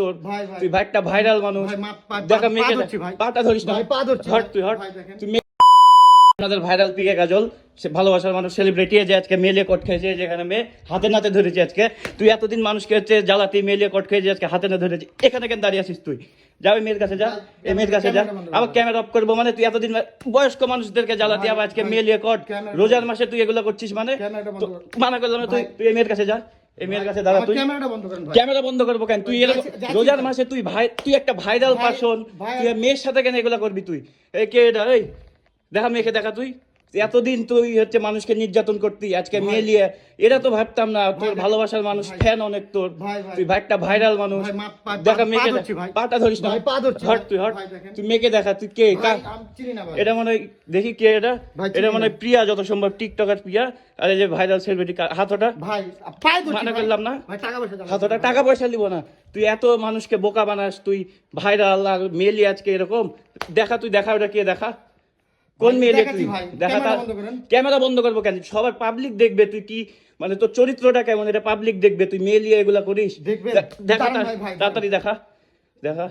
তোর ভাই ভাই তুই ভাইটা ভাইরাল মানুষ ভাই দেখা মেয়েকে ভাই পাটা ধরিস না ভাই পা ধরছি হট তুই হট ভাই দেখেন তুই আমাদের ভাইরাল পিকে কাজল সে ভালোবাসার মানুষ সেলিব্রিটি যে আজকে মেলে কট খেয়েছে যেখানে মেয়ে হাতে নাতে ধরেছে আজকে তুই এতদিন মানুষকে হচ্ছে জ্বালাতি মেলে কট খেয়েছে আজকে হাতে না ধরেছে এখানে কেন দাঁড়িয়ে আছিস তুই যাও এই মেয়ের কাছে যা এই মেয়ের কাছে যা আবার ক্যামেরা অফ করবো মানে তুই এতদিন বয়স্ক মানুষদেরকে জ্বালাতি আবার আজকে মেলে কট রোজার মাসে তুই এগুলো করছিস মানে মানা করলাম না তুই তুই এই মেয়ের কাছে যা এই মেয়ের কাছে দাঁড়া তুই ক্যামেরাটা বন্ধ করেন ভাই ক্যামেরা বন্ধ করবো কেন তুই এরকম রোজার মাসে তুই ভাই তুই একটা ভাইরাল পারসন তুই মেয়ের সাথে কেন এগুলা করবি তুই এই কে এটা এই দেখা মেয়েকে দেখা তুই এতদিন তুই হচ্ছে মানুষকে নির্যাতন করতি আজকে মেয়ে নিয়ে এটা তো ভাবতাম না তোর ভালোবাসার মানুষ ফ্যান অনেক তোর তুই ভাইটা ভাইরাল মানুষ দেখা মেয়েকে পাটা ধরিস না হট তুই হট তুই মেয়েকে দেখা তুই কে এটা মনে হয় দেখি কে এটা এটা মনে হয় প্রিয়া যত সম্ভব টিকটকার প্রিয়া আর এই যে ভাইরাল সেলিব্রিটি হাতটা ভাই মানা করলাম না টাকা পয়সা হাতটা টাকা পয়সা দিব না তুই এত মানুষকে বোকা বানাস তুই ভাইরাল আর মেলি আজকে এরকম দেখা তুই দেখা ওটা কে দেখা কোন মেয়ে তুই দেখা ক্যামেরা বন্ধ করবো কেন সবার পাবলিক দেখবে তুই কি মানে তোর চরিত্রটা কেমন এটা পাবলিক দেখবে তুই মেয়ে নিয়ে এগুলা করিস দেখা তাড়াতাড়ি দেখা দেখা